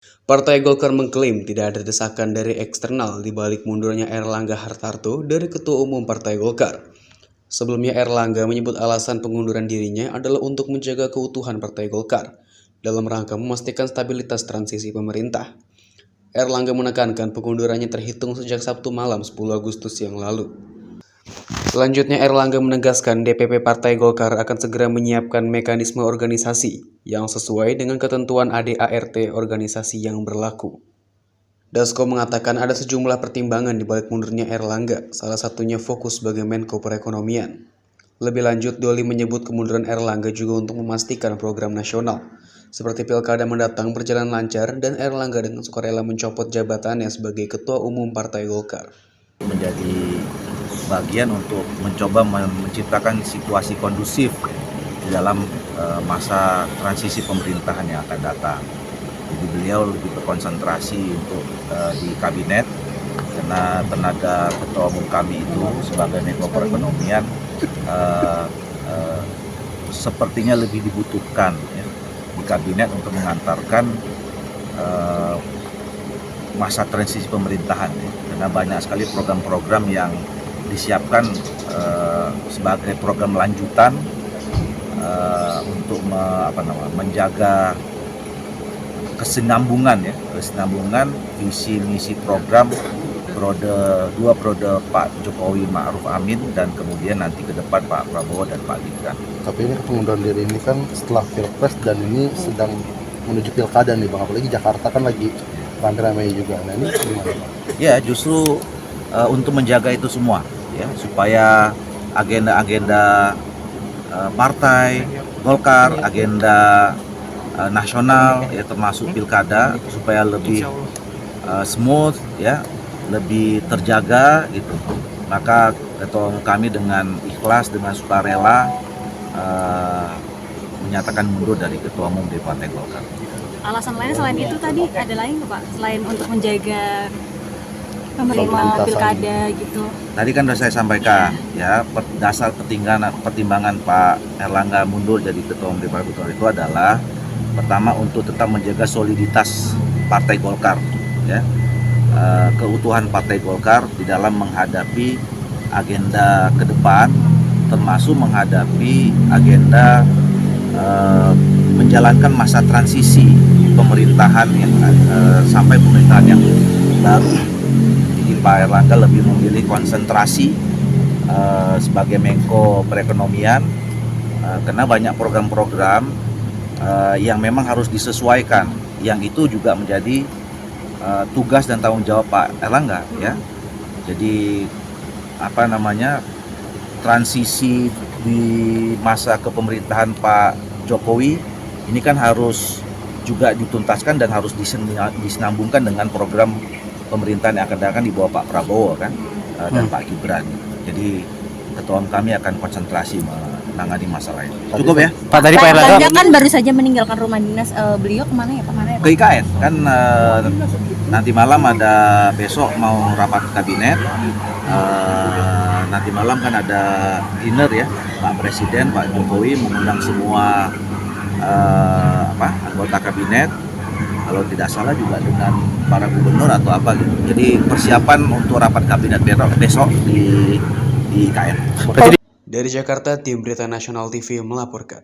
Partai Golkar mengklaim tidak ada desakan dari eksternal di balik mundurnya Erlangga Hartarto dari Ketua Umum Partai Golkar. Sebelumnya Erlangga menyebut alasan pengunduran dirinya adalah untuk menjaga keutuhan Partai Golkar dalam rangka memastikan stabilitas transisi pemerintah. Erlangga menekankan pengundurannya terhitung sejak Sabtu malam 10 Agustus yang lalu. Selanjutnya Erlangga menegaskan DPP Partai Golkar akan segera menyiapkan mekanisme organisasi yang sesuai dengan ketentuan ADART organisasi yang berlaku. Dasko mengatakan ada sejumlah pertimbangan di balik mundurnya Erlangga, salah satunya fokus sebagai Menko Perekonomian. Lebih lanjut, Doli menyebut kemunduran Erlangga juga untuk memastikan program nasional, seperti Pilkada mendatang berjalan lancar dan Erlangga dengan sukarela mencopot jabatannya sebagai Ketua Umum Partai Golkar. Menjadi bagian untuk mencoba menciptakan situasi kondusif di dalam masa transisi pemerintahan yang akan datang. Jadi beliau lebih berkonsentrasi untuk di kabinet karena tenaga ketua umum kami itu sebagai Menko Perekonomian sepertinya lebih dibutuhkan ya, di kabinet untuk mengantarkan masa transisi pemerintahan ya, karena banyak sekali program-program yang disiapkan sebagai program lanjutan untuk menjaga kesinambungan visi misi program dua periode Pak Jokowi Ma'ruf Amin dan kemudian nanti ke depan Pak Prabowo dan Pak Gibran. Tapi ini pengunduran diri ini kan setelah Pilpres dan ini sedang menuju Pilkada nih Bang, apalagi Jakarta kan lagi ramai-ramai juga. Nah ini gimana Bang? Ya justru untuk menjaga itu semua ya, supaya agenda-agenda partai Golkar, agenda nasional ya termasuk pilkada supaya lebih smooth ya, lebih terjaga gitu. Maka ketua umum kami dengan ikhlas, dengan sukarela menyatakan mundur dari ketua umum di Partai Golkar. Alasan lain selain itu tadi ada lain nggak Pak? Selain untuk menjaga pemerintah pilkada gitu. Tadi kan sudah saya sampaikan ya, dasar pertimbangan Pak Erlangga mundur jadi ketua umum Partai Golkar itu adalah pertama untuk tetap menjaga soliditas Partai Golkar ya, keutuhan Partai Golkar di dalam menghadapi agenda ke depan, termasuk menghadapi agenda menjalankan masa transisi pemerintahan yang sampai pemerintahan yang baru. Jadi Pak Erlangga lebih memilih konsentrasi sebagai Menko Perekonomian karena banyak program-program yang memang harus disesuaikan, yang itu juga menjadi tugas dan tanggung jawab Pak Erlangga ya. Jadi transisi di masa kepemerintahan Pak Jokowi ini kan harus juga dituntaskan dan harus disinambungkan dengan program pemerintahan yang akan datang di bawah Pak Prabowo kan dan Pak Gibran. Jadi ketua umum kami akan konsentrasi menangani masalah ini. Cukup ya? Pak tadi Pak Erlangga kan baru saja meninggalkan rumah dinas, beliau kemana ya kemarin? Ke IKN kan nanti malam ada, besok mau rapat kabinet, nanti malam kan ada dinner ya, Pak Presiden, Pak Jokowi mengundang semua anggota kabinet, kalau tidak salah juga dengan para gubernur atau apa gitu. Jadi persiapan untuk rapat kabinet besok di IKN. Dari Jakarta, Tim Berita Nasional TV melaporkan.